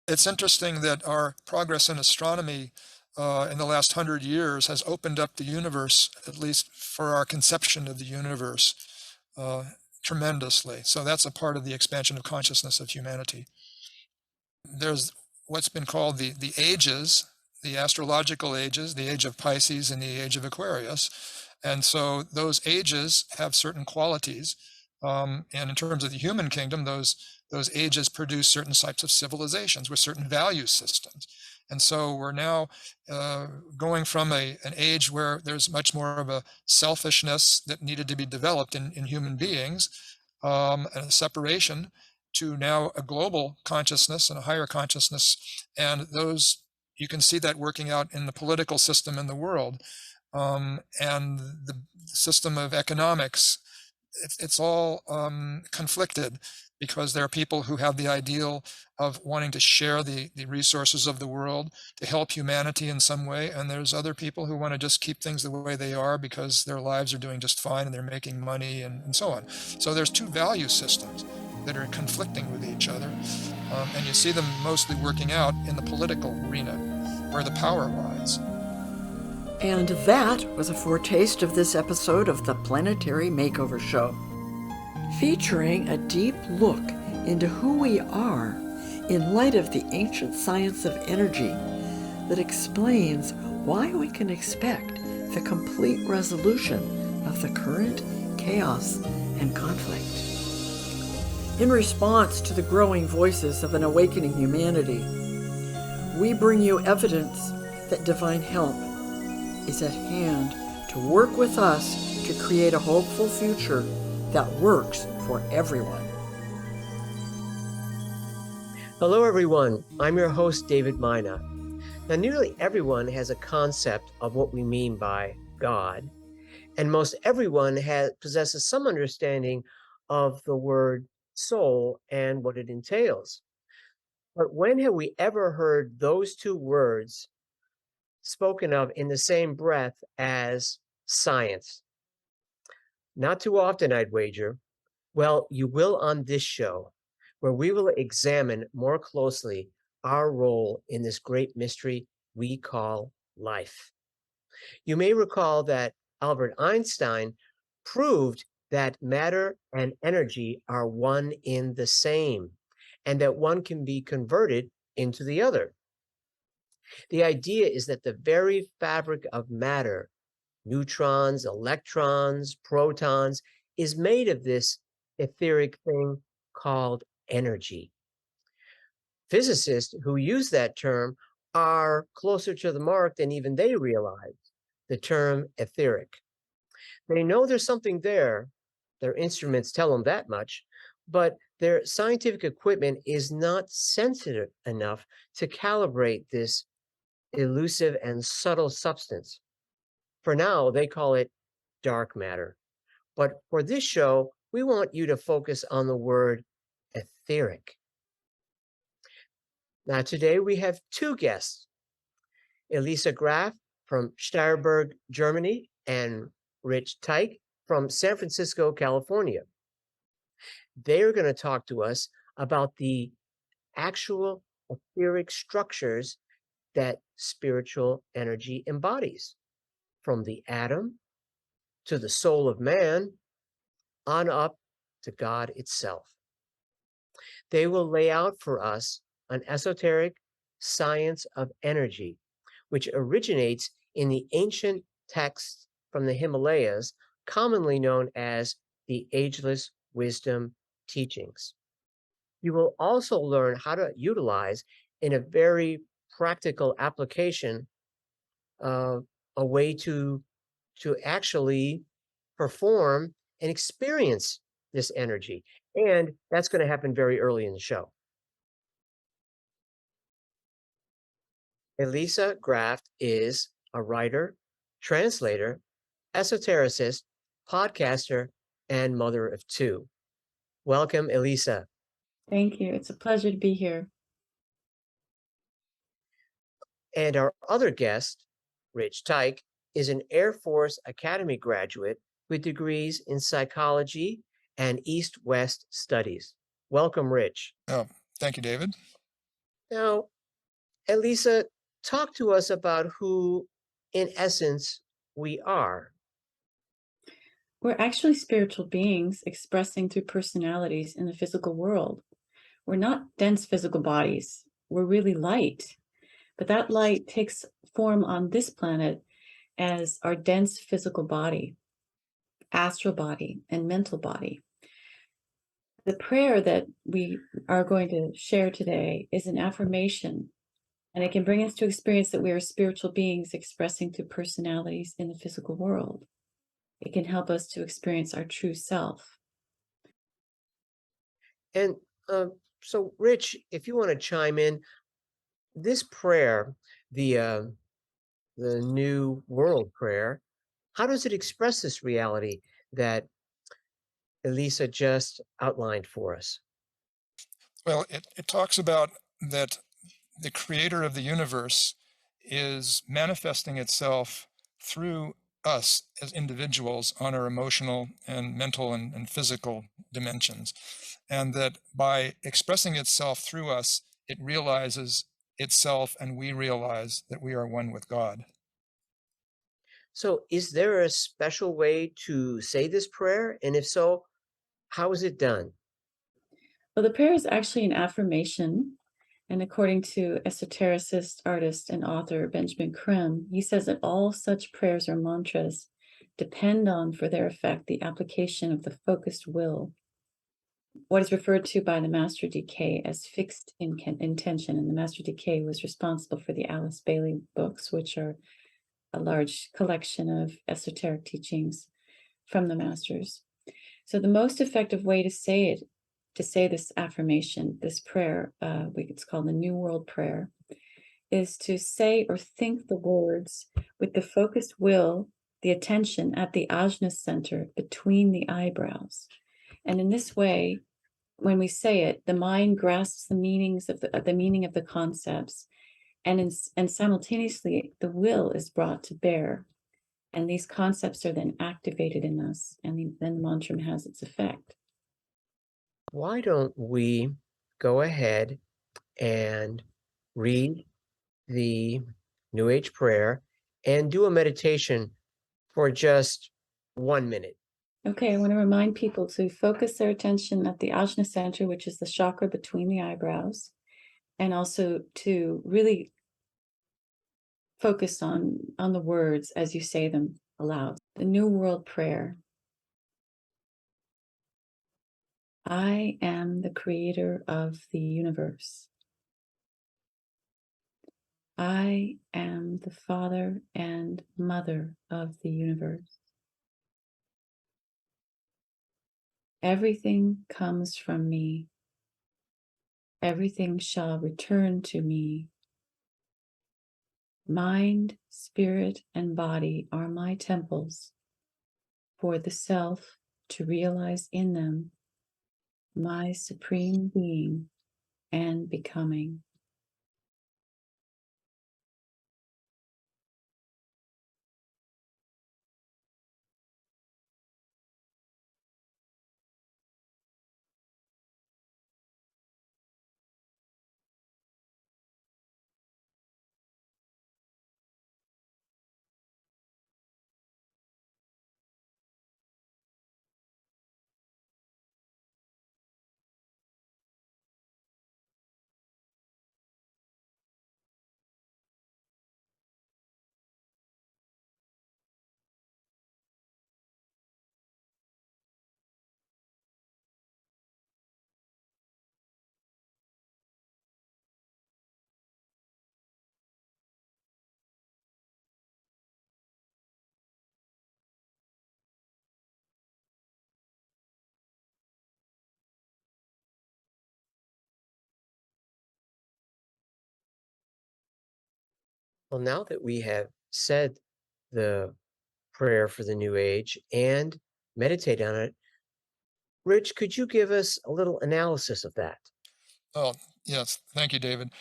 It's interesting that our progress in astronomy in the last 100 years has opened up the universe, at least for our conception of the universe, uh, tremendously. So that's a part of the expansion of consciousness of humanity. There's what's been called the ages, the astrological ages, the age of Pisces and the age of Aquarius. And so those ages have certain qualities. And in terms of the human kingdom, those ages produce certain types of civilizations with certain value systems. And so we're now going from an age where there's much more of a selfishness that needed to be developed in human beings, and a separation, to now a global consciousness and a higher consciousness. And those, you can see that working out in the political system in the world, and the system of economics. It's all conflicted, because there are people who have the ideal of wanting to share the resources of the world to help humanity in some way, and there's other people who want to just keep things the way they are because their lives are doing just fine and they're making money, and so on. So there's two value systems that are conflicting with each other, and you see them mostly working out in the political arena, where the power lies. And that was a foretaste of this episode of the Planetary Makeover Show, featuring a deep look into who we are in light of the ancient science of energy that explains why we can expect the complete resolution of the current chaos and conflict. In response to the growing voices of an awakening humanity, we bring you evidence that divine help is at hand to work with us to create a hopeful future that works for everyone. Hello, everyone. I'm your host, David Mynott. Now, nearly everyone has a concept of what we mean by God, and most everyone possesses some understanding of the word soul and what it entails. But when have we ever heard those two words spoken of in the same breath as science? Not too often, I'd wager. Well, you will on this show, where we will examine more closely our role in this great mystery we call life. You may recall that Albert Einstein proved that matter and energy are one in the same, and that one can be converted into the other. The idea is that the very fabric of matter, neutrons, electrons, protons, is made of this etheric thing called energy. Physicists who use that term are closer to the mark than even they realize, the term etheric. They know there's something there, their instruments tell them that much, but their scientific equipment is not sensitive enough to calibrate this elusive and subtle substance. For now, they call it dark matter. But for this show, we want you to focus on the word etheric. Now, today we have two guests, Elisa Graf from Steyerberg, Germany, and Rich Teich from San Francisco, California. They're going to talk to us about the actual etheric structures that spiritual energy embodies, from the atom to the soul of man, on up to God itself. They will lay out for us an esoteric science of energy, which originates in the ancient texts from the Himalayas, commonly known as the ageless wisdom teachings. You will also learn how to utilize, in a very practical application, a way to actually perform and experience this energy. And that's going to happen very early in the show. Elisa Graf is a writer, translator, esotericist, podcaster, and mother of two. Welcome, Elisa. Thank you. It's a pleasure to be here. And our other guest, Rich Teich, is an Air Force Academy graduate with degrees in psychology and East-West studies. Welcome, Rich. Oh, thank you, David. Now, Elisa, talk to us about who, in essence, we are. We're actually spiritual beings expressing through personalities in the physical world. We're not dense physical bodies. We're really light. But that light takes form on this planet as our dense physical body, astral body, and mental body. The prayer that we are going to share today is an affirmation, and it can bring us to experience that we are spiritual beings expressing through personalities in the physical world. It can help us to experience our true self. And so, Rich, if you want to chime in, this prayer, the New World Prayer, how does it express this reality that Elisa just outlined for us? Well, it talks about that the creator of the universe is manifesting itself through us as individuals on our emotional and mental and physical dimensions. And that by expressing itself through us, it realizes itself and we realize that we are one with God. So, is there a special way to say this prayer? And if so, how is it done? Well, the prayer is actually an affirmation. And according to esotericist, artist, and author Benjamin Creme, he says that all such prayers or mantras depend on, for their effect, the application of the focused will, what is referred to by the Master DK as fixed intention. And the Master DK was responsible for the Alice Bailey books, which are a large collection of esoteric teachings from the Masters. So the most effective way to say it, to say this affirmation, this prayer, it's called the New World Prayer, is to say or think the words with the focused will, the attention at the ajna center between the eyebrows. And in this way, when we say it, the mind grasps the meanings of the meaning of the concepts, and simultaneously the will is brought to bear. And these concepts are then activated in us, and then the mantra has its effect. Why don't we go ahead and read the New Age prayer and do a meditation for just 1 minute? Okay, I want to remind people to focus their attention at the ajna center, which is the chakra between the eyebrows, and also to really focus on the words as you say them aloud. The New World Prayer. I am the creator of the universe. I am the father and mother of the universe. Everything comes from me. Everything shall return to me. Mind, spirit, and body are my temples for the self to realize in them my supreme being and becoming. Well, now that we have said the prayer for the New Age and meditate on it, Rich, could you give us a little analysis of that? Oh, yes. Thank you, David.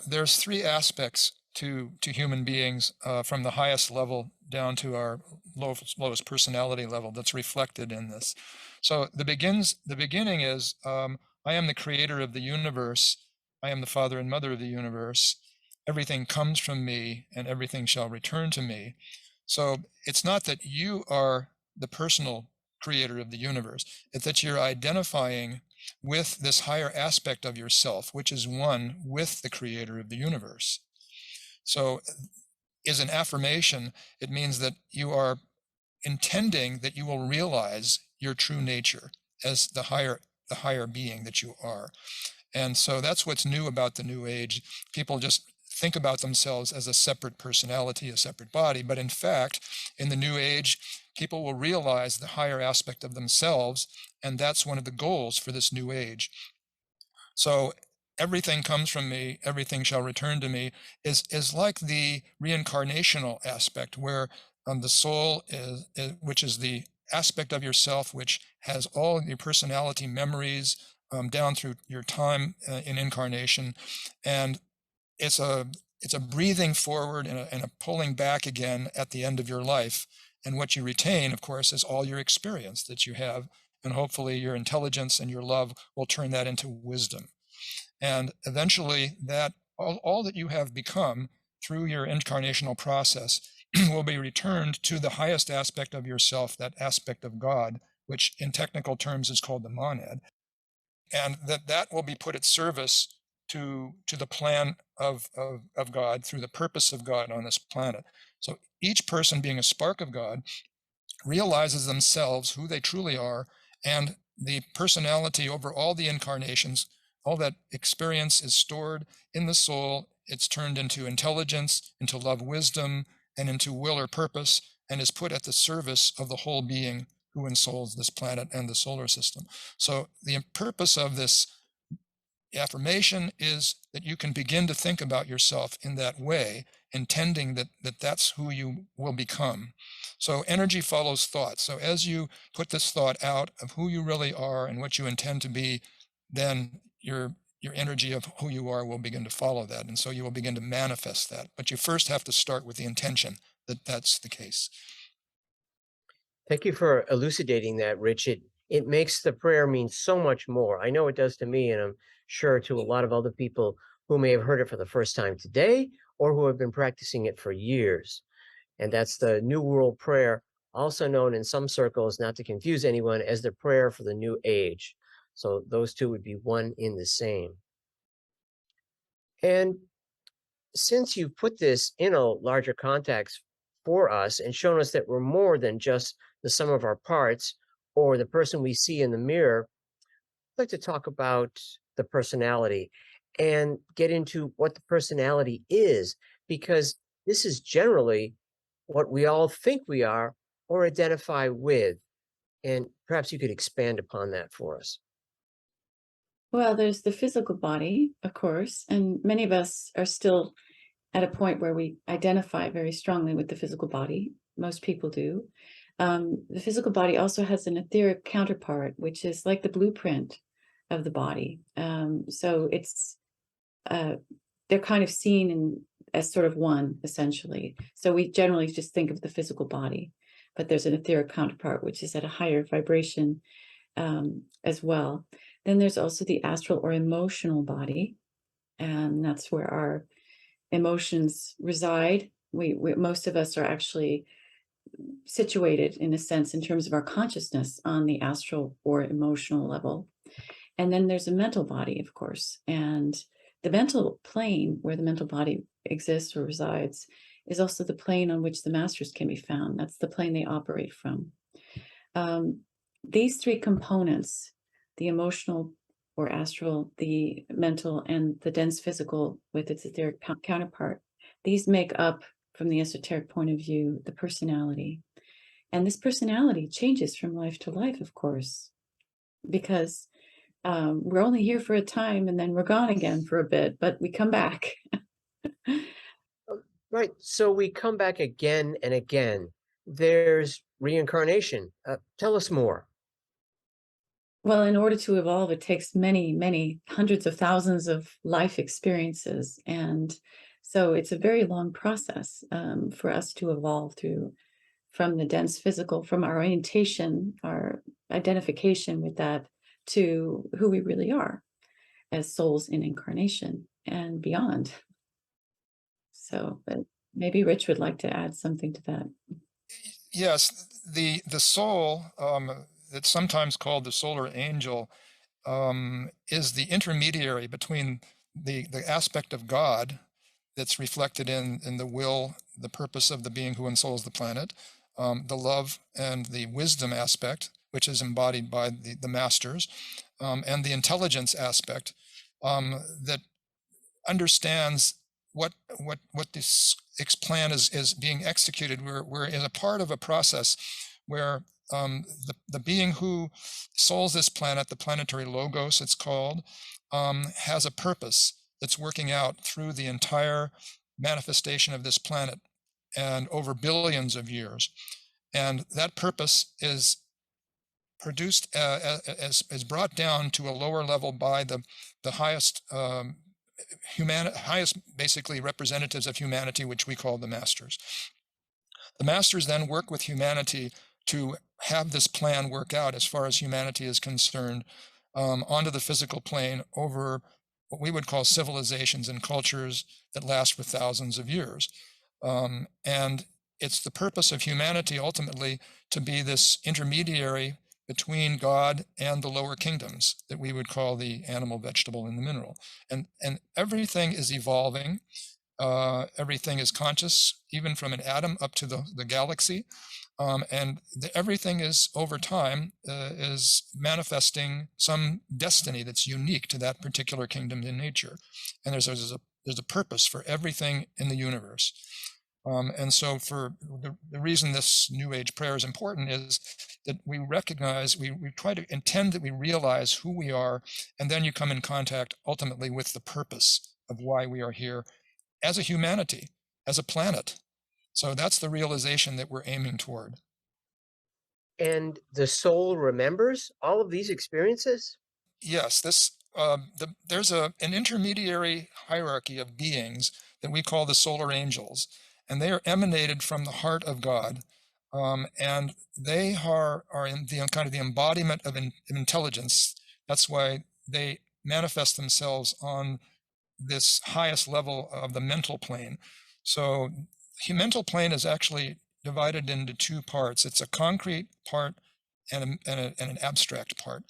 There's three aspects to human beings, from the highest level down to our lowest personality level, that's reflected in this. So the beginning is, I am the creator of the universe. I am the father and mother of the universe. Everything comes from me, and everything shall return to me. So it's not that you are the personal creator of the universe. It's that you're identifying with this higher aspect of yourself, which is one with the creator of the universe. So is an affirmation. It means that you are intending that you will realize your true nature as the higher being that you are. And so that's what's new about the New Age. People just think about themselves as a separate personality, a separate body. But in fact, in the New Age, people will realize the higher aspect of themselves. And that's one of the goals for this New Age. So everything comes from me, everything shall return to me is like the reincarnational aspect, where the soul is, which is the aspect of yourself which has all your personality memories down through your time in incarnation, and it's a breathing forward and a pulling back again at the end of your life. And what you retain, of course, is all your experience that you have, and hopefully your intelligence and your love will turn that into wisdom. And eventually that all that you have become through your incarnational process will be returned to the highest aspect of yourself, that aspect of God, which in technical terms is called the monad, and that will be put at service to the plan of God through the purpose of God on this planet. So each person, being a spark of God, realizes themselves who they truly are, and the personality over all the incarnations, all that experience is stored in the soul. It's turned into intelligence, into love, wisdom, and into will or purpose, and is put at the service of the whole being who ensouls this planet and the solar system. So the purpose of this affirmation is that you can begin to think about yourself in that way, intending that that's who you will become. So energy follows thought. So as you put this thought out of who you really are and what you intend to be, then your energy of who you are will begin to follow that, and so you will begin to manifest that. But you first have to start with the intention that that's the case. Thank you for elucidating that, Rich. It makes the prayer mean so much more. I know it does to me, and I'm sure to a lot of other people who may have heard it for the first time today or who have been practicing it for years. And that's the New World Prayer, also known in some circles, not to confuse anyone, as the prayer for the New Age. So those two would be one in the same. And since you put this in a larger context for us and shown us that we're more than just the sum of our parts or the person we see in the mirror, I'd like to talk about the personality and get into what the personality is, because this is generally what we all think we are or identify with. And perhaps you could expand upon that for us. Well, there's the physical body, of course, and many of us are still at a point where we identify very strongly with the physical body. Most people do. The physical body also has an etheric counterpart, which is like the blueprint of the body. So it's they're kind of seen as sort of one, essentially. So we generally just think of the physical body, but there's an etheric counterpart, which is at a higher vibration as well. Then there's also the astral or emotional body, and that's where our emotions reside. We most of us are actually situated, in a sense, in terms of our consciousness on the astral or emotional level. And then there's a mental body, of course, and the mental plane where the mental body exists or resides is also the plane on which the masters can be found. That's the plane they operate from. These three components, the emotional or astral, the mental, and the dense physical with its etheric counterpart, these make up, from the esoteric point of view, the personality. And this personality changes from life to life, of course, because we're only here for a time and then we're gone again for a bit, but we come back. Right. So we come back again and again. There's reincarnation. Tell us more. Well, in order to evolve, it takes many, many hundreds of thousands of life experiences. And so it's a very long process for us to evolve through, from the dense physical, from our orientation, our identification with that, to who we really are. as souls in incarnation and beyond. So, but maybe Rich would like to add something to that. Yes, the soul, that's sometimes called the solar angel, is the intermediary between the aspect of God that's reflected in the will, the purpose of the being who ensouls the planet, the love and the wisdom aspect, which is embodied by the masters, and the intelligence aspect that understands what this plan is being executed. We're in a part of a process where the being who souls this planet, the planetary logos it's called, has a purpose that's working out through the entire manifestation of this planet and over billions of years. And that purpose is produced as brought down to a lower level by the highest highest basically representatives of humanity, which we call the masters. The masters then work with humanity to have this plan work out as far as humanity is concerned, onto the physical plane over what we would call civilizations and cultures that last for thousands of years. And it's the purpose of humanity ultimately to be this intermediary between God and the lower kingdoms that we would call the animal, vegetable, and the mineral. And everything is evolving. Everything is conscious, even from an atom up to the galaxy. And everything is, over time, is manifesting some destiny that's unique to that particular kingdom in nature. And there's a purpose for everything in the universe. And so for the reason this New Age prayer is important is that we recognize, we try to intend that we realize who we are, and then you come in contact ultimately with the purpose of why we are here as a humanity, as a planet. So that's the realization that we're aiming toward. And the soul remembers all of these experiences? Yes, there's an intermediary hierarchy of beings that we call the solar angels, and they are emanated from the heart of God, and they are in the kind of the embodiment of intelligence. That's why they manifest themselves on this highest level of the mental plane. So the mental plane is actually divided into two parts. It's a concrete part and an abstract part.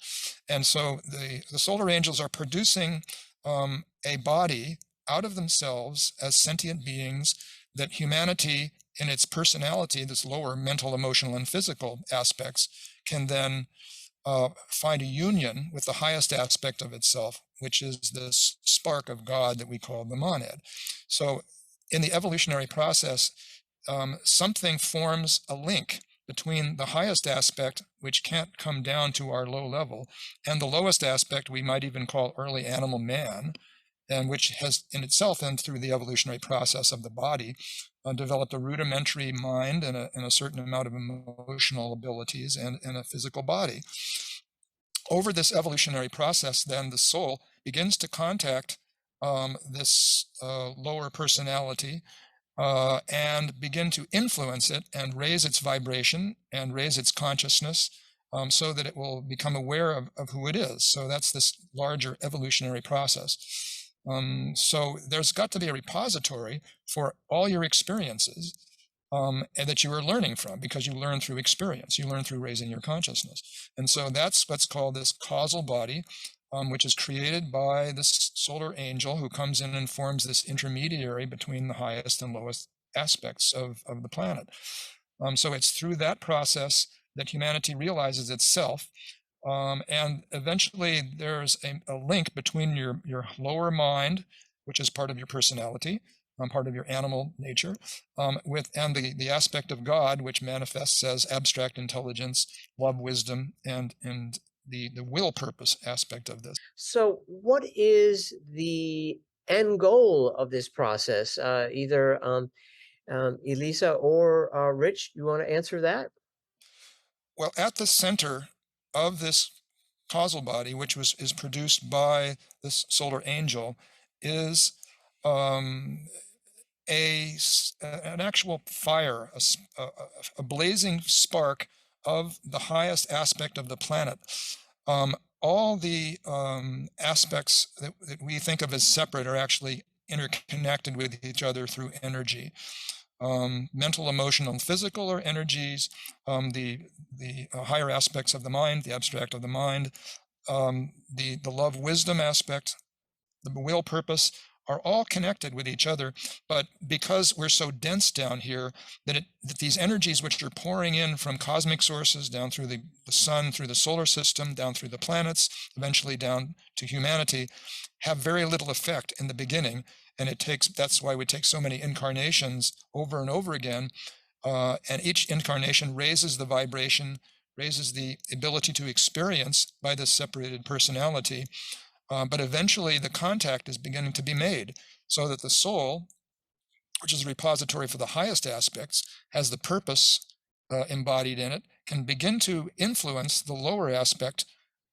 And so the solar angels are producing a body out of themselves as sentient beings that humanity, in its personality, this lower mental, emotional, and physical aspects, can then find a union with the highest aspect of itself, which is this spark of God that we call the monad. So in the evolutionary process, something forms a link between the highest aspect, which can't come down to our low level, and the lowest aspect we might even call early animal man, and which has in itself and through the evolutionary process of the body developed a rudimentary mind and a certain amount of emotional abilities and a physical body. Over this evolutionary process, then the soul begins to contact this lower personality and begin to influence it and raise its vibration and raise its consciousness so that it will become aware of who it is. So that's this larger evolutionary process. So there's got to be a repository for all your experiences and that you are learning from, because you learn through experience, you learn through raising your consciousness. And so that's what's called this causal body, which is created by this solar angel who comes in and forms this intermediary between the highest and lowest aspects of the planet. So it's through that process that humanity realizes itself. And eventually there's a link between your lower mind, which is part of your personality, part of your animal nature, and the aspect of God, which manifests as abstract intelligence, love, wisdom, and the will purpose aspect of this. So what is the end goal of this process? Either Elisa or Rich, you want to answer that? Well, at the center of this causal body, which is produced by this solar angel, is an actual fire, a blazing spark of the highest aspect of the planet. all the aspects that we think of as separate are actually interconnected with each other through energy. Mental, emotional, and physical are energies. The higher aspects of the mind, the abstract of the mind, the love wisdom aspect, the will purpose, are all connected with each other. But because we're so dense down here, that these energies which are pouring in from cosmic sources down through the sun, through the solar system, down through the planets, eventually down to humanity, have very little effect in the beginning. And that's why we take so many incarnations over and over again. And each incarnation raises the vibration, raises the ability to experience by this separated personality. But eventually the contact is beginning to be made, so that the soul, which is a repository for the highest aspects, has the purpose embodied in it, can begin to influence the lower aspect,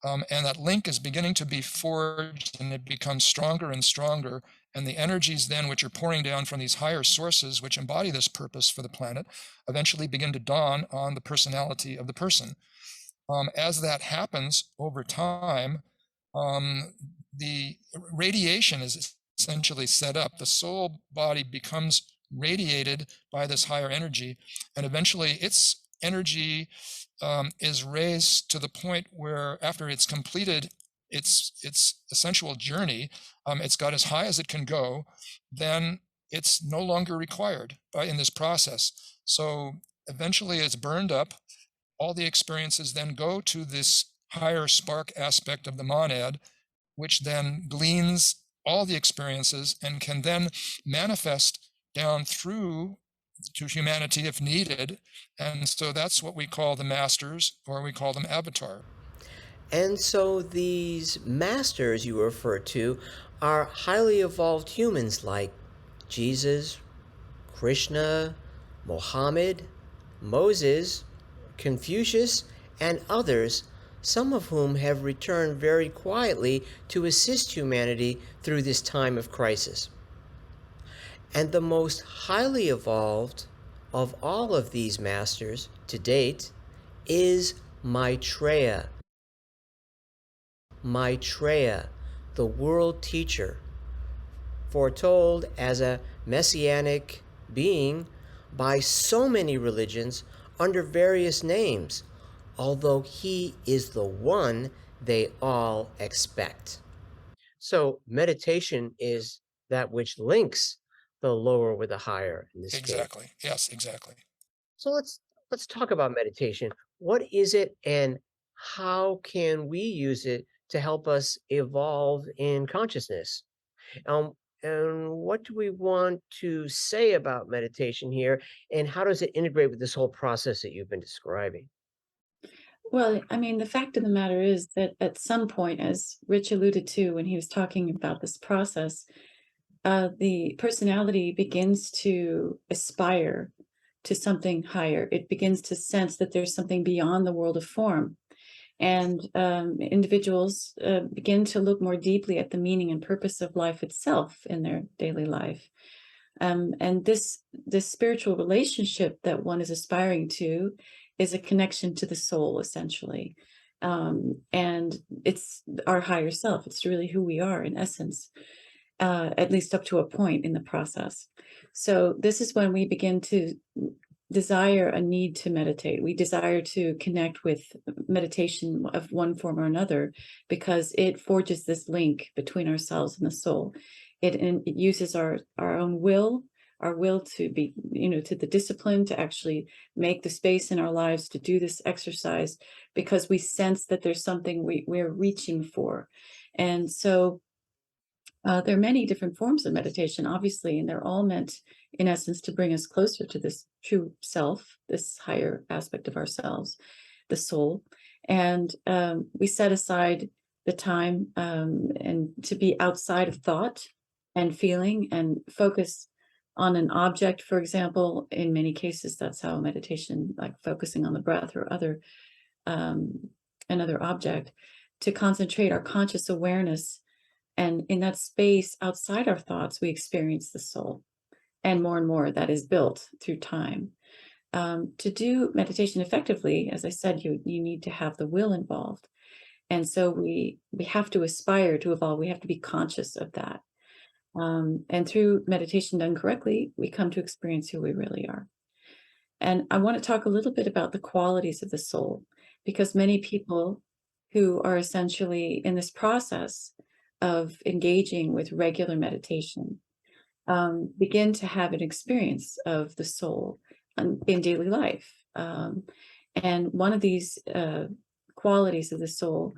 and that link is beginning to be forged, and it becomes stronger and stronger. And the energies then which are pouring down from these higher sources, which embody this purpose for the planet, eventually begin to dawn on the personality of the person. As that happens over time, the radiation is essentially set up. The soul body becomes radiated by this higher energy, and eventually its energy is raised to the point where, after it's completed its essential journey, it's got as high as it can go, then it's no longer required in this process. So eventually it's burned up. All the experiences then go to this higher spark aspect of the monad, which then gleans all the experiences and can then manifest down through to humanity if needed. And so that's what we call the masters, or we call them avatar. And so these masters you refer to are highly evolved humans like Jesus, Krishna, Mohammed, Moses, Confucius, and others, some of whom have returned very quietly to assist humanity through this time of crisis. And the most highly evolved of all of these masters to date is Maitreya. Maitreya, the world teacher, foretold as a messianic being by so many religions under various names, although he is the one they all expect. So meditation is that which links the lower with the higher in this case. Exactly. Yes, exactly. So let's talk about meditation. What is it, and how can we use it to help us evolve in consciousness? Um, and what do we want to say about meditation here, and how does it integrate with this whole process that you've been describing? Well, I mean, the fact of the matter is that at some point, as Rich alluded to when he was talking about this process, the personality begins to aspire to something higher. It begins to sense that there's something beyond the world of form. And individuals begin to look more deeply at the meaning and purpose of life itself in their daily life. And this spiritual relationship that one is aspiring to is a connection to the soul, essentially. And it's our higher self. It's really who we are in essence, at least up to a point in the process. So this is when we begin to desire a need to meditate. We desire to connect with meditation of one form or another, because it forges this link between ourselves and the soul. It uses our own will, our will to be, to the discipline to actually make the space in our lives to do this exercise, because we sense that there's something we're reaching for. And so there are many different forms of meditation, obviously, and they're all meant, in essence, to bring us closer to this true self, this higher aspect of ourselves, the soul. And we set aside the time and to be outside of thought and feeling, and focus on an object, for example. In many cases, that's how meditation, like focusing on the breath or another object, to concentrate our conscious awareness. And in that space outside our thoughts, we experience the soul. And more that is built through time. To do meditation effectively, as I said, you need to have the will involved. And so we have to aspire to evolve. We have to be conscious of that. And through meditation done correctly, we come to experience who we really are. And I want to talk a little bit about the qualities of the soul, because many people who are essentially in this process of engaging with regular meditation begin to have an experience of the soul in daily life. And one of these qualities of the soul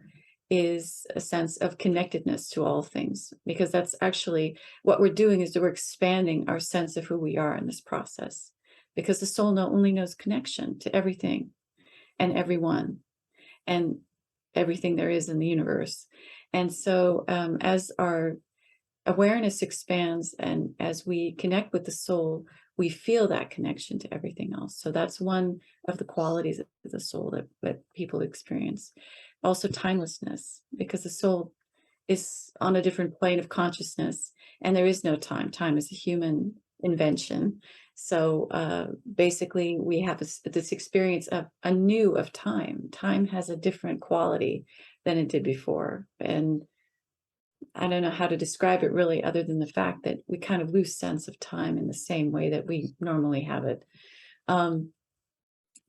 is a sense of connectedness to all things, because that's actually what we're doing, is that we're expanding our sense of who we are in this process, because the soul not only knows connection to everything and everyone and everything there is in the universe. And so as our awareness expands and as we connect with the soul, we feel that connection to everything else. So that's one of the qualities of the soul that people experience. Also timelessness, because the soul is on a different plane of consciousness, and there is no time. Time is a human invention. So basically we have this experience of anew of time. Time has a different quality than it did before. And I don't know how to describe it really, other than the fact that we kind of lose sense of time in the same way that we normally have it.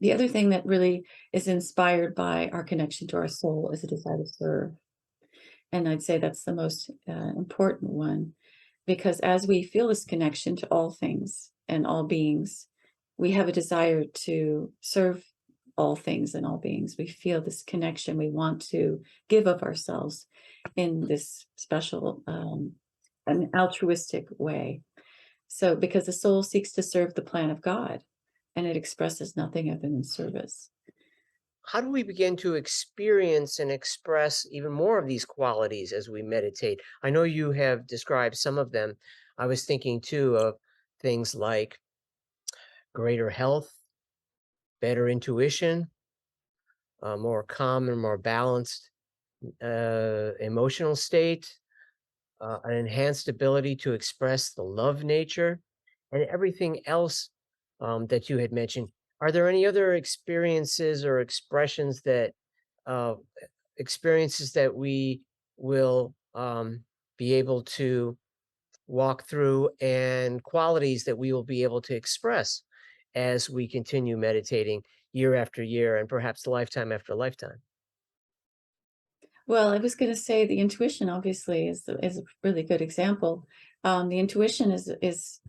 The other thing that really is inspired by our connection to our soul is a desire to serve. And I'd say that's the most important one, because as we feel this connection to all things and all beings, we have a desire to serve all things and all beings. We feel this connection. We want to give of ourselves in this special, an altruistic way. So, because the soul seeks to serve the plan of God, and it expresses nothing other than service. How do we begin to experience and express even more of these qualities as we meditate? I know you have described some of them. I was thinking too of things like greater health, better intuition, more calm and more balanced emotional state, an enhanced ability to express the love nature, and everything else that you had mentioned. Are there any other experiences or uh, experiences that we will be able to walk through, and qualities that we will be able to express as we continue meditating year after year and perhaps lifetime after lifetime? Well, I was going to say the intuition obviously is a really good example. The intuition is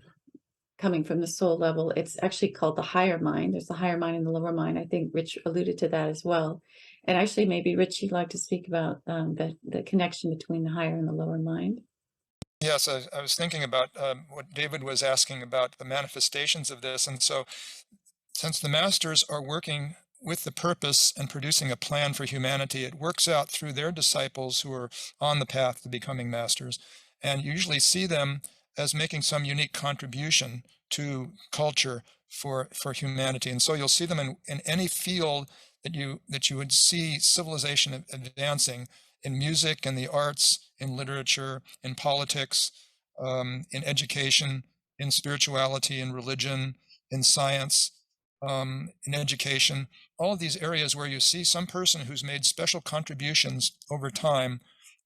coming from the soul level. It's actually called the higher mind. There's the higher mind and the lower mind. I think Rich alluded to that as well. And actually, maybe Rich, you'd like to speak about the connection between the higher and the lower mind. Yes, I was thinking about what David was asking about the manifestations of this. And so, since the masters are working with the purpose and producing a plan for humanity, it works out through their disciples who are on the path to becoming masters. And you usually see them as making some unique contribution to culture for humanity. And so you'll see them in any field that you would see civilization advancing, in music, in the arts, in literature, in politics, in education, in spirituality, in religion, in science, in education, all of these areas where you see some person who's made special contributions over time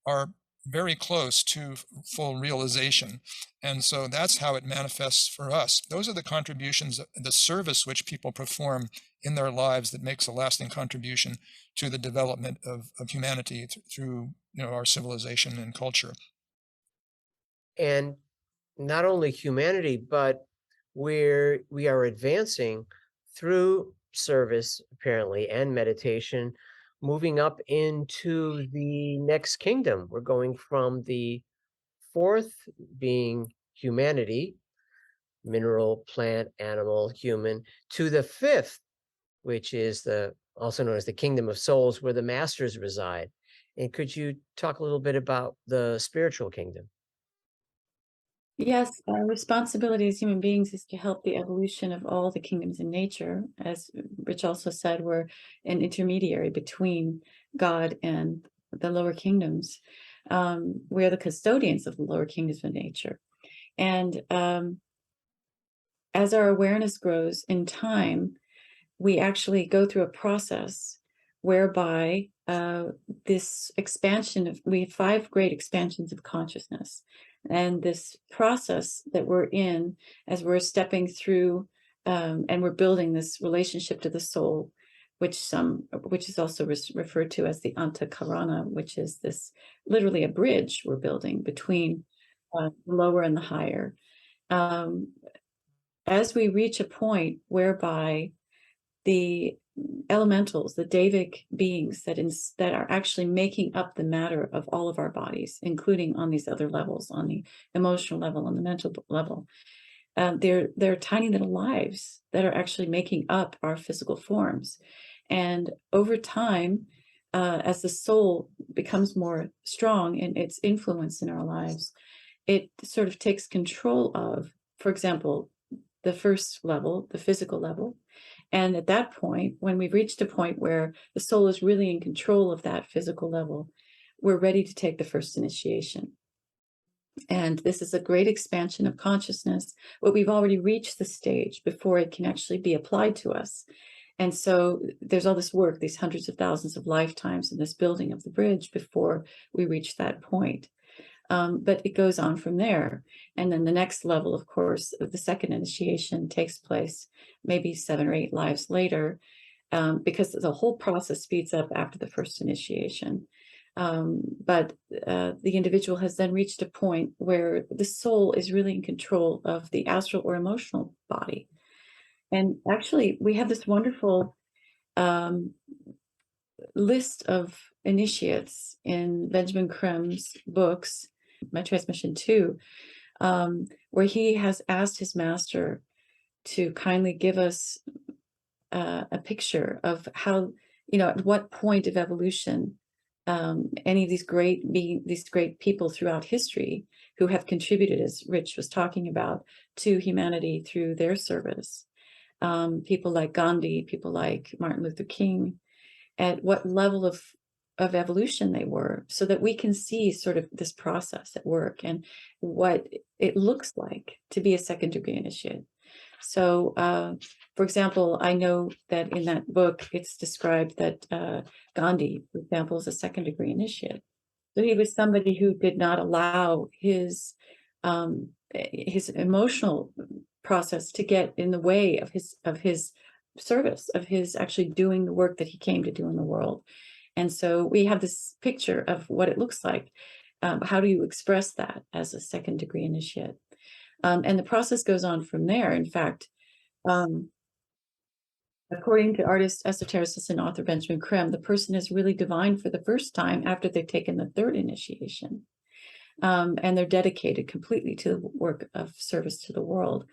are very close to full realization. And so that's how it manifests for us. Those are the contributions, the service which people perform in their lives that makes a lasting contribution to the development of humanity through our civilization and culture. And not only humanity, but where we are advancing through service, apparently, and meditation, moving up into the next kingdom. We're going from the fourth being humanity, mineral, plant, animal, human, to the fifth, which is the also known as the kingdom of souls, where the masters reside. And could you talk a little bit about the spiritual kingdom? Yes, our responsibility as human beings is to help the evolution of all the kingdoms in nature. As Rich also said, we're an intermediary between God and the lower kingdoms. We are the custodians of the lower kingdoms of nature. And as our awareness grows in time, we actually go through a process whereby this expansion of, we have 5 great expansions of consciousness, and this process that we're in as we're stepping through and we're building this relationship to the soul, which is also referred to as the Antakarana, which is this literally a bridge we're building between the lower and the higher. As we reach a point whereby the elementals, the Devic beings that are actually making up the matter of all of our bodies, including on these other levels, on the emotional level, on the mental level, they're tiny little lives that are actually making up our physical forms. And over time, as the soul becomes more strong in its influence in our lives, it sort of takes control of, for example, the first level, the physical level. And at that point, when we've reached a point where the soul is really in control of that physical level, we're ready to take the first initiation. And this is a great expansion of consciousness, but we've already reached the stage before it can actually be applied to us. And so there's all this work, these hundreds of thousands of lifetimes in this building of the bridge before we reach that point. But it goes on from there. And then the next level, of course, of the second initiation takes place maybe 7 or 8 lives later, because the whole process speeds up after the first initiation. But the individual has then reached a point where the soul is really in control of the astral or emotional body. And actually, we have this wonderful list of initiates in Benjamin Crem's books, My Transmission II, where he has asked his master to kindly give us a picture of how, at what point of evolution any of these great people throughout history who have contributed, as Rich was talking about, to humanity through their service. People like Gandhi, people like Martin Luther King, at what level of evolution they were, so that we can see sort of this process at work and what it looks like to be a second degree initiate. So, for example, I know that in that book, it's described that Gandhi, for example, is a second degree initiate. So he was somebody who did not allow his emotional process to get in the way of his service, of his actually doing the work that he came to do in the world. And so we have this picture of what it looks like. How do you express that as a second degree initiate? And the process goes on from there. In fact, according to artist, esotericist, and author Benjamin Crem, the person is really divine for the first time after they've taken the third initiation. And they're dedicated completely to the work of service to the world.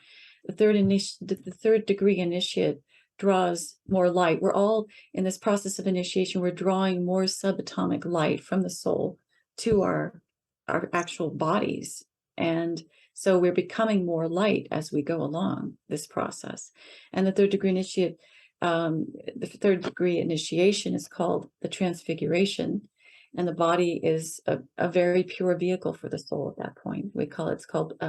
The third degree initiate draws more light. We're all in this process of initiation. We're drawing more subatomic light from the soul to our actual bodies. And so we're becoming more light as we go along this process. And the third degree initiate, the third degree initiation is called the transfiguration. And the body is a very pure vehicle for the soul at that point. It's called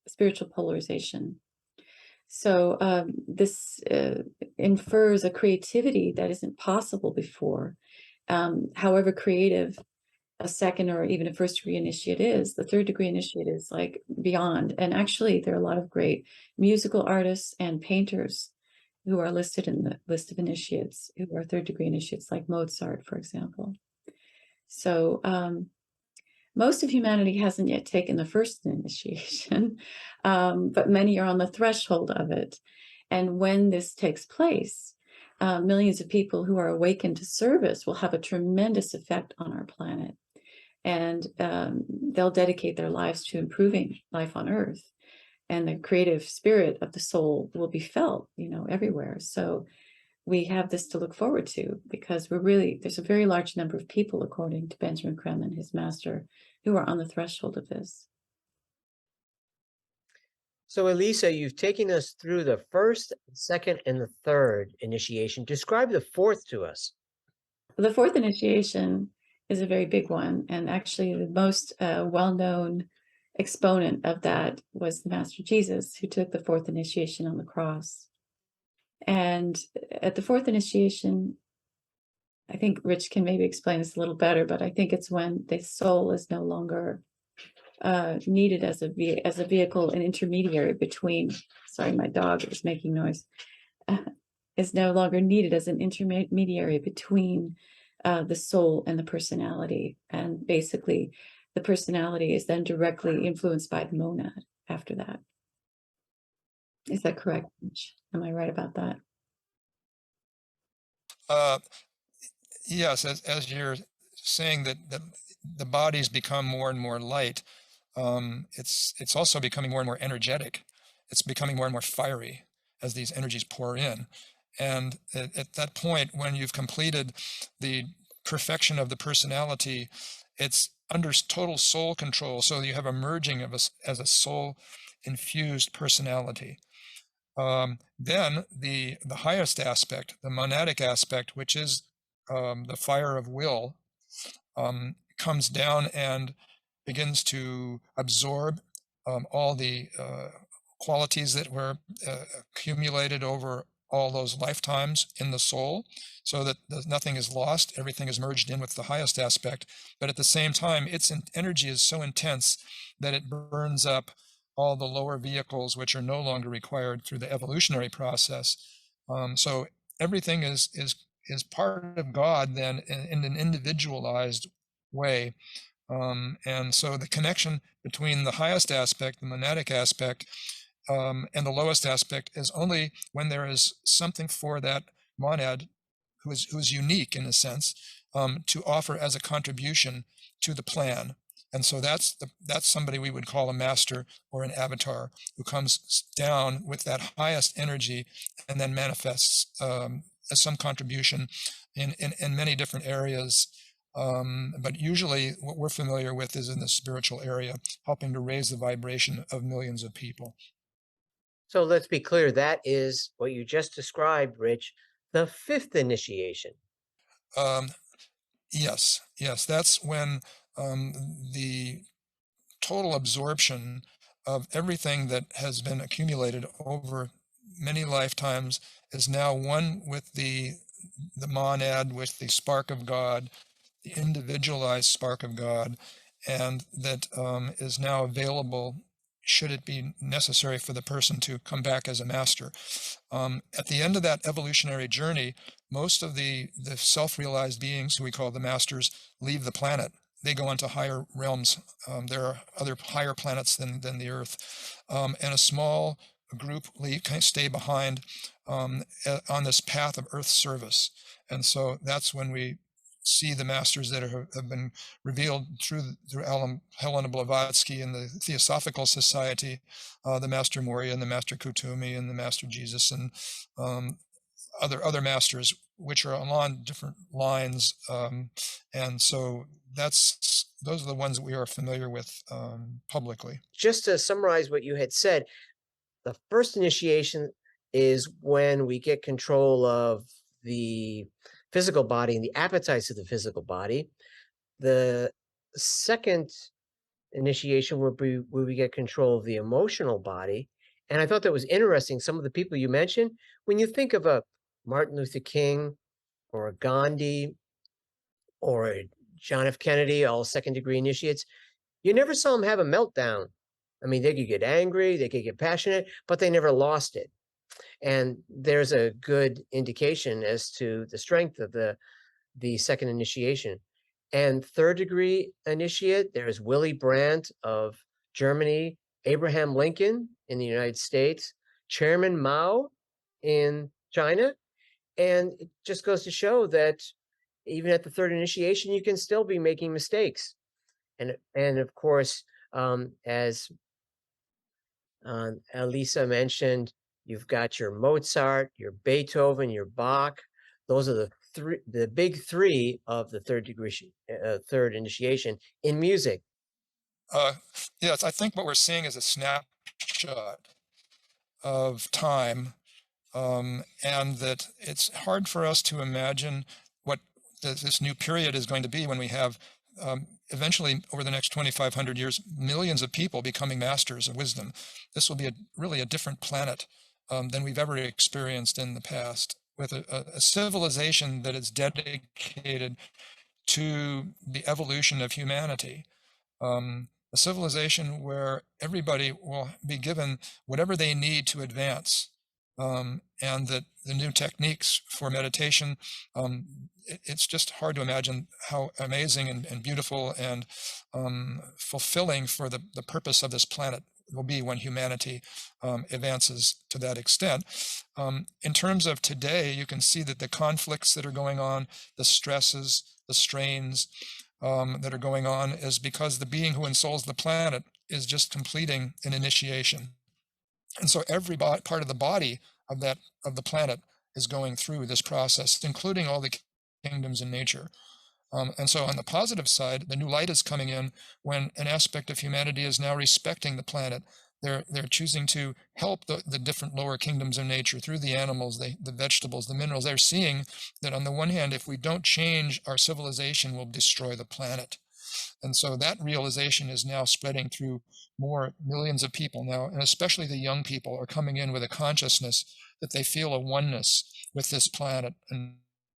spiritual polarization. So this infers a creativity that isn't possible before. However creative a second or even a first degree initiate is, the third degree initiate is like beyond. And actually, there are a lot of great musical artists and painters who are listed in the list of initiates, who are third degree initiates, like Mozart, for example. So most of humanity hasn't yet taken the first initiation, but many are on the threshold of it. And when this takes place, millions of people who are awakened to service will have a tremendous effect on our planet. And they'll dedicate their lives to improving life on Earth. And the creative spirit of the soul will be felt, everywhere. So we have this to look forward to, because there's a very large number of people, according to Benjamin Crem and his master, who are on the threshold of this. So, Elisa, you've taken us through the first, second, and the third initiation. Describe the fourth to us. The fourth initiation is a very big one. And actually, the most well-known exponent of that was the Master Jesus, who took the fourth initiation on the cross. And at the fourth initiation, I think Rich can maybe explain this a little better, but I think it's when the soul is no longer needed as a vehicle, an intermediary between. Sorry, my dog is making noise. Is no longer needed as an intermediary between the soul and the personality, and basically, the personality is then directly influenced by the monad after that. Is that correct, Rich? Am I right about that? Uh, yes, as you're saying that the bodies become more and more light, it's also becoming more and more energetic. It's becoming more and more fiery as these energies pour in. And at that point, when you've completed the perfection of the personality, it's under total soul control. So you have a merging of us as a soul infused personality. Then the highest aspect, the monadic aspect, which is the fire of will, comes down and begins to absorb all the qualities that were accumulated over all those lifetimes in the soul, so that nothing is lost, everything is merged in with the highest aspect. But at the same time, its energy is so intense that it burns up all the lower vehicles, which are no longer required through the evolutionary process. So everything is part of God then in an individualized way. And so the connection between the highest aspect, the monadic aspect, and the lowest aspect is only when there is something for that monad who is unique in a sense, to offer as a contribution to the plan. And so that's somebody we would call a master or an avatar, who comes down with that highest energy and then manifests as some contribution in many different areas. But usually what we're familiar with is in the spiritual area, helping to raise the vibration of millions of people. So let's be clear, that is what you just described, Rich, the fifth initiation. Um, yes, that's when the total absorption of everything that has been accumulated over many lifetimes is now one with the monad, with the spark of God, the individualized spark of God, and that is now available should it be necessary for the person to come back as a master. At the end of that evolutionary journey, most of the self-realized beings, who we call the masters, leave the planet. They go into higher realms. There are other higher planets than the Earth, and a small group stay behind on this path of Earth service. And so that's when we see the masters that have been revealed through Helena Blavatsky and the Theosophical Society, the Master Moria and the Master Kutumi and the Master Jesus, and other masters, which are along different lines. And so those are the ones that we are familiar with publicly. Just to summarize what you had said, the first initiation is when we get control of the physical body and the appetites of the physical body. The second initiation will be where we get control of the emotional body. And I thought that was interesting. Some of the people you mentioned, when you think of a Martin Luther King or a Gandhi or a John F. Kennedy, all second-degree initiates, you never saw them have a meltdown. I mean, they could get angry, they could get passionate, but they never lost it. And there's a good indication as to the strength of the second initiation. And third degree initiate, there's Willy Brandt of Germany, Abraham Lincoln in the United States, Chairman Mao in China. And it just goes to show that even at the third initiation, you can still be making mistakes. And of course, as Elisa mentioned, you've got your Mozart, your Beethoven, your Bach. Those are the big three of the third initiation in music. Yes, I think what we're seeing is a snapshot of time, and that it's hard for us to imagine what this new period is going to be when we have eventually, over the next 2,500 years, millions of people becoming masters of wisdom. This will be really a different planet than we've ever experienced in the past, with a civilization that is dedicated to the evolution of humanity. A civilization where everybody will be given whatever they need to advance, and that the new techniques for meditation, it's just hard to imagine how amazing and beautiful and fulfilling for the purpose of this planet will be when humanity advances to that extent. In terms of today, you can see that the conflicts that are going on, the stresses, the strains, that are going on, is because the being who ensouls the planet is just completing an initiation. And so every part of the body of the planet is going through this process, including all the kingdoms in nature. And so on the positive side, the new light is coming in when an aspect of humanity is now respecting the planet. They're choosing to help the different lower kingdoms of nature through the animals, the vegetables, the minerals. They're seeing that on the one hand, if we don't change, our civilization will destroy the planet. And so that realization is now spreading through more millions of people now, and especially the young people are coming in with a consciousness that they feel a oneness with this planet and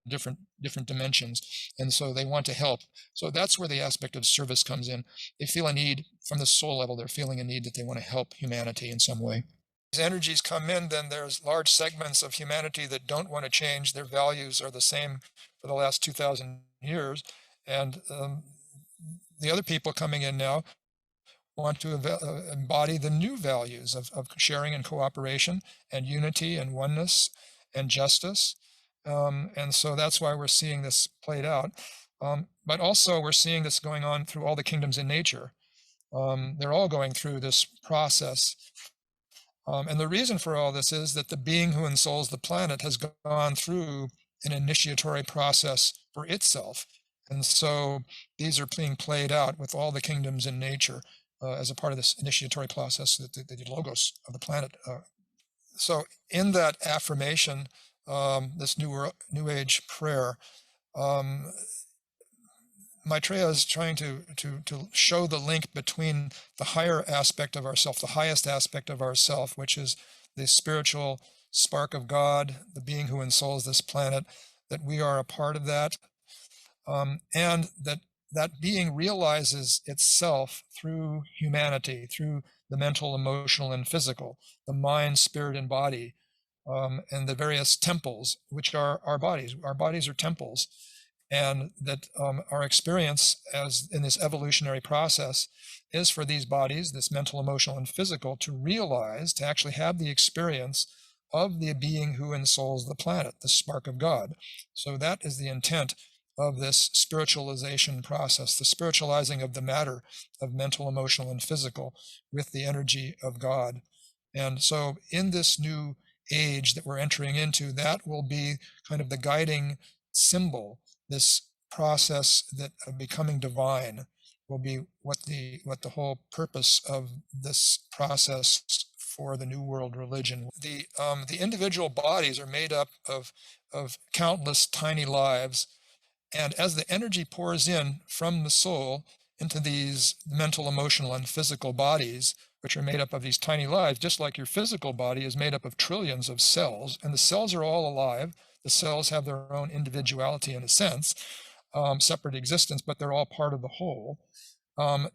different dimensions, and so they want to help. So that's where the aspect of service comes in. They feel a need from the soul level. They're feeling a need that they want to help humanity in some way. As energies come in, then there's large segments of humanity that don't want to change. Their values are the same for the last 2,000 years, and the other people coming in now want to embody the new values of sharing and cooperation and unity and oneness and justice. And so that's why we're seeing this played out. But also we're seeing this going on through all the kingdoms in nature. They're all going through this process. And the reason for all this is that the being who ensouls the planet has gone through an initiatory process for itself. And so these are being played out with all the kingdoms in nature as a part of this initiatory process, the logos of the planet. So in that affirmation, this new age prayer, Maitreya is trying to show the link between the higher aspect of ourself, the highest aspect of ourself, which is the spiritual spark of God, the being who ensouls this planet, that we are a part of that, and that being realizes itself through humanity, through the mental, emotional, and physical, the mind, spirit, and body, and the various temples, which are our bodies. Our bodies are temples. And that our experience as in this evolutionary process is for these bodies, this mental, emotional, and physical, to realize, to actually have the experience of the being who ensouls the planet, the spark of God. So that is the intent of this spiritualization process, the spiritualizing of the matter of mental, emotional, and physical with the energy of God. And so in this new age that we're entering into, that will be kind of the guiding symbol. This process that of becoming divine will be what the whole purpose of this process for the New World religion. The individual bodies are made up of countless tiny lives, and as the energy pours in from the soul into these mental, emotional, and physical bodies, which are made up of these tiny lives, just like your physical body is made up of trillions of cells, and the cells are all alive. The cells have their own individuality in a sense, separate existence, but they're all part of the whole.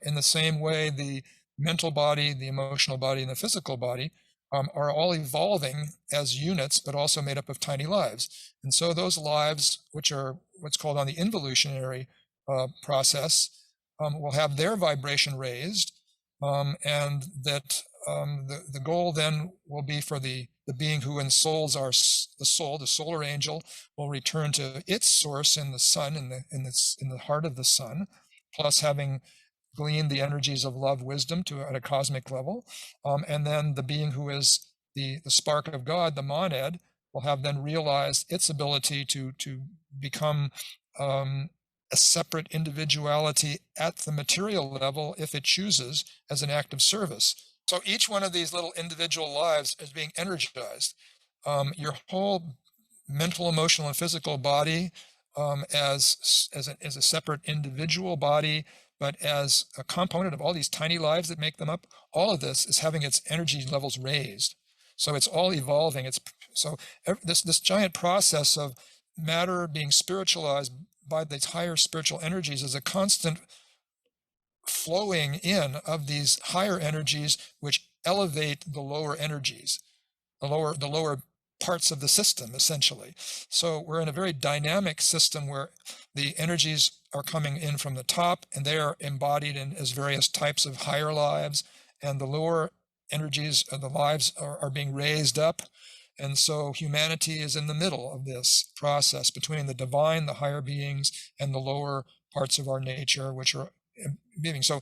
In the same way, the mental body, the emotional body, and the physical body are all evolving as units, but also made up of tiny lives. And so those lives, which are what's called on the involutionary process, will have their vibration raised, and that the goal then will be for the being who ensouls the soul, the solar angel, will return to its source in the sun, in the heart of the sun, plus having gleaned the energies of love, wisdom at a cosmic level, and then the being who is the spark of God, the monad, will have then realized its ability to become a separate individuality at the material level if it chooses, as an act of service. So each one of these little individual lives is being energized. Your whole mental, emotional, and physical body as a separate individual body, but as a component of all these tiny lives that make them up, all of this is having its energy levels raised. So it's all evolving. This giant process of matter being spiritualized by these higher spiritual energies is a constant flowing in of these higher energies, which elevate the lower energies, the lower parts of the system, essentially. So we're in a very dynamic system where the energies are coming in from the top, and they are embodied in as various types of higher lives, and the lower energies of the lives are being raised up. And so humanity is in the middle of this process between the divine, the higher beings, and the lower parts of our nature, which are being. So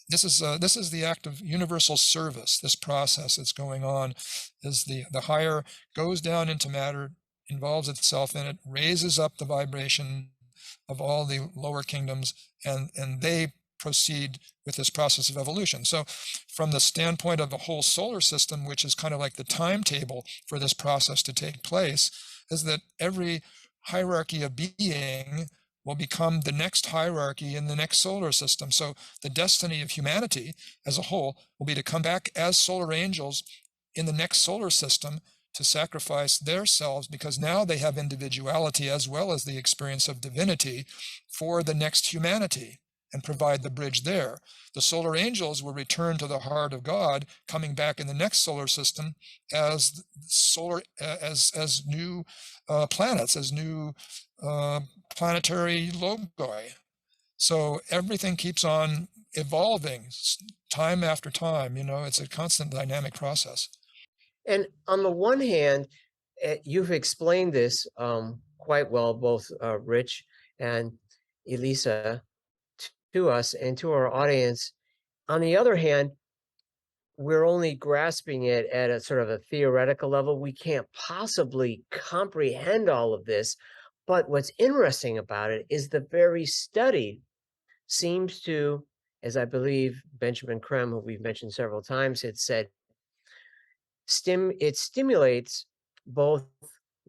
this is the act of universal service. This process that's going on is the higher goes down into matter, involves itself in it, raises up the vibration of all the lower kingdoms, and they proceed with this process of evolution. So from the standpoint of the whole solar system, which is kind of like the timetable for this process to take place, is that every hierarchy of being will become the next hierarchy in the next solar system. So the destiny of humanity as a whole will be to come back as solar angels in the next solar system to sacrifice their selves, because now they have individuality as well as the experience of divinity for the next humanity, and provide the bridge there. The solar angels will return to the heart of God, coming back in the next solar system as as new planets, as new planetary logi. So everything keeps on evolving time after time. It's a constant dynamic process. And on the one hand, you've explained this quite well, both Rich and Elisa, to us and to our audience. On the other hand, we're only grasping it at a sort of a theoretical level. We can't possibly comprehend all of this. But what's interesting about it is the very study seems to, as I believe Benjamin Creme, who we've mentioned several times, had said, it stimulates both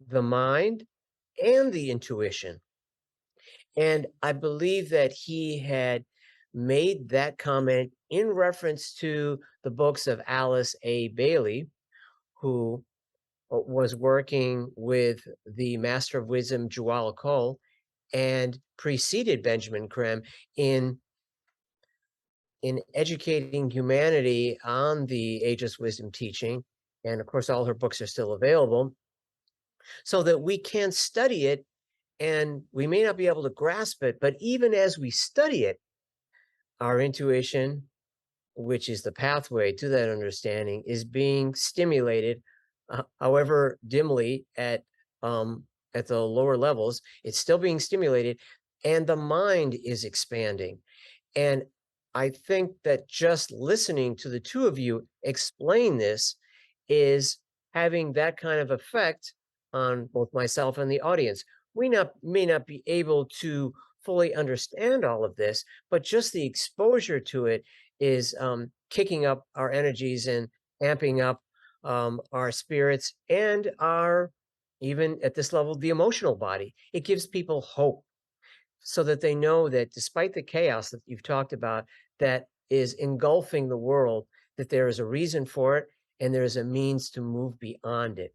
the mind and the intuition. And I believe that he had made that comment in reference to the books of Alice A. Bailey, who was working with the Master of Wisdom, Jual Cole, and preceded Benjamin Creme in educating humanity on the Ageless Wisdom teaching. And of course, all her books are still available, so that we can study it, and we may not be able to grasp it, but even as we study it, our intuition, which is the pathway to that understanding, is being stimulated, however dimly at the lower levels. It's still being stimulated, and the mind is expanding. And I think that just listening to the two of you explain this is having that kind of effect on both myself and the audience. We may not be able to fully understand all of this, but just the exposure to it is kicking up our energies and amping up our spirits and our, even at this level, the emotional body. It gives people hope, so that they know that despite the chaos that you've talked about that is engulfing the world, that there is a reason for it and there is a means to move beyond it.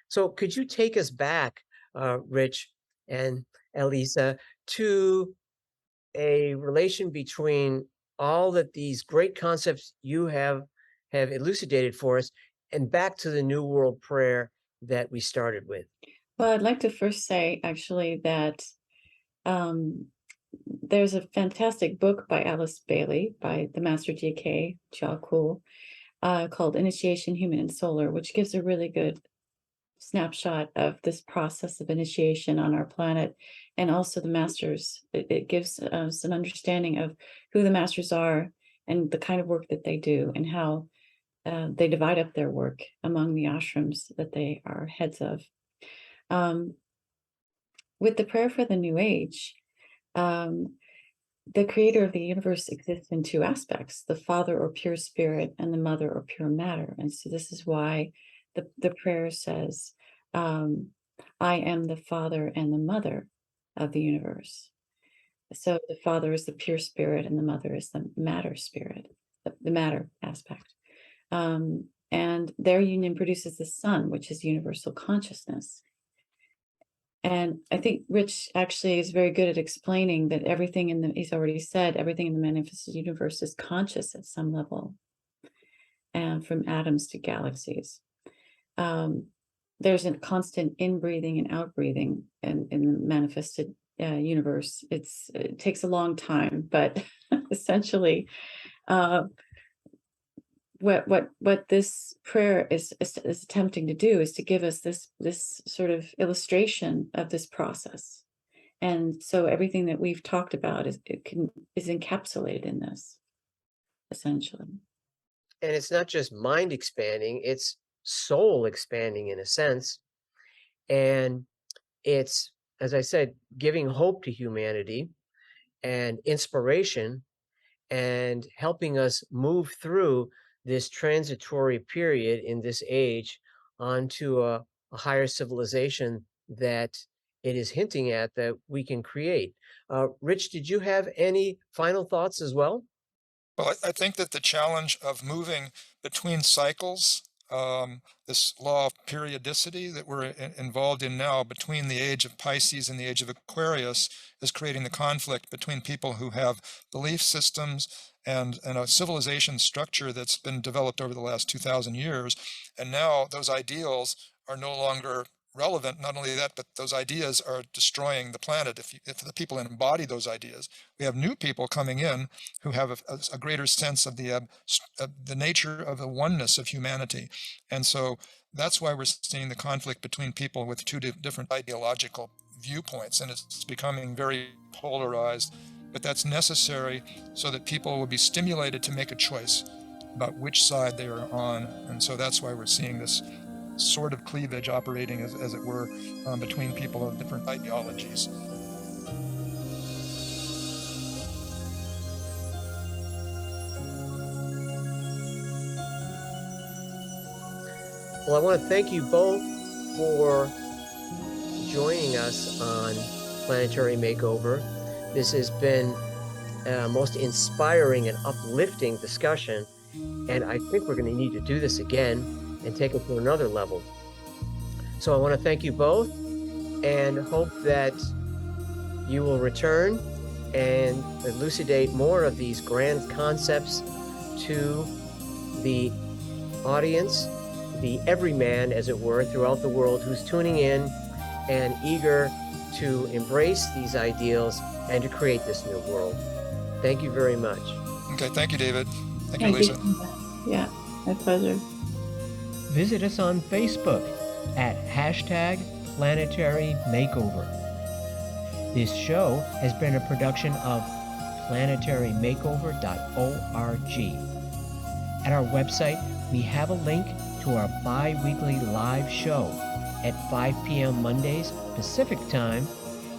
So could you take us back, Rich and Elisa, to a relation between all that these great concepts you have elucidated for us, and back to the New World Prayer that we started with? Well, I'd like to first say actually that um, there's a fantastic book by Alice Bailey, by the Master GK, Jia Kul, called Initiation, Human and Solar, which gives a really good snapshot of this process of initiation on our planet, and also the masters. It gives us an understanding of who the masters are and the kind of work that they do, and how they divide up their work among the ashrams that they are heads of. With the prayer for the new age, the creator of the universe exists in two aspects: the father or pure spirit, and the mother or pure matter. And so this is why the prayer says, I am the father and the mother of the universe. So the father is the pure spirit and the mother is the matter spirit, the matter aspect. And and their union produces the sun, which is universal consciousness. And I think Rich actually is very good at explaining that he's already said, everything in the manifested universe is conscious at some level, and from atoms to galaxies. There's a constant in-breathing and out-breathing in the manifested universe. It takes a long time, but essentially, what this prayer is attempting to do is to give us this sort of illustration of this process. And so everything that we've talked about is encapsulated in this, essentially. And it's not just mind expanding, it's soul expanding in a sense. And it's, as I said, giving hope to humanity and inspiration and helping us move through this transitory period in this age onto a higher civilization that it is hinting at that we can create. Rich, did you have any final thoughts as well? Well, I think that the challenge of moving between cycles, this law of periodicity that we're involved in now between the age of Pisces and the age of Aquarius, is creating the conflict between people who have belief systems and a civilization structure that's been developed over the last 2,000 years. And now those ideals are no longer relevant. Not only that, but those ideas are destroying the planet if the people embody those ideas. We have new people coming in who have a greater sense of the nature of the oneness of humanity. And so that's why we're seeing the conflict between people with two different ideological viewpoints, and it's becoming very polarized. But that's necessary so that people will be stimulated to make a choice about which side they are on. And so that's why we're seeing this sort of cleavage operating, as it were, between people of different ideologies. Well, I want to thank you both for joining us on Planetary Makeover. This has been a most inspiring and uplifting discussion, and I think we're going to need to do this again and take it to another level. So I want to thank you both and hope that you will return and elucidate more of these grand concepts to the audience, the everyman, as it were, throughout the world who's tuning in and eager to embrace these ideals and to create this new world. Thank you very much. Okay, thank you, David. Thank you, Lisa. Yeah, my pleasure. Visit us on Facebook at #Planetary Makeover. This show has been a production of planetarymakeover.org. At our website, we have a link to our bi-weekly live show at 5 p.m. Mondays Pacific Time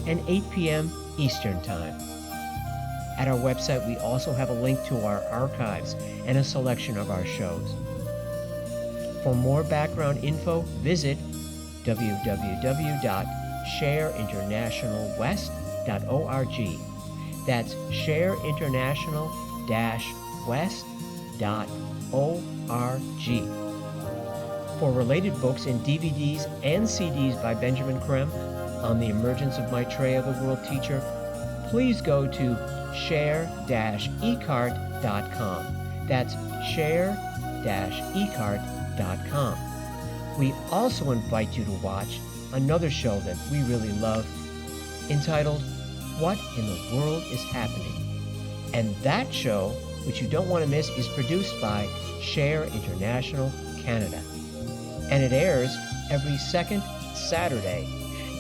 and 8 p.m. Eastern Time. At our website, we also have a link to our archives and a selection of our shows. For more background info, visit www.Share-International.west.org. That's Share-International-west.org. For related books and DVDs and CDs by Benjamin Creme on the emergence of Maitreya, the World Teacher, please go to share-ecart.com. That's share-ecart.com. We also invite you to watch another show that we really love, entitled What in the World is Happening? And that show, which you don't want to miss, is produced by Share International Canada. And it airs every second Saturday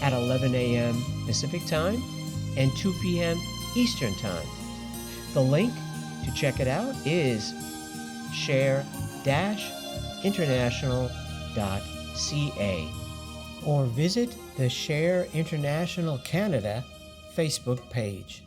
at 11 a.m. Pacific Time and 2 p.m. Eastern Time. The link to check it out is share-international.ca or visit the Share International Canada Facebook page.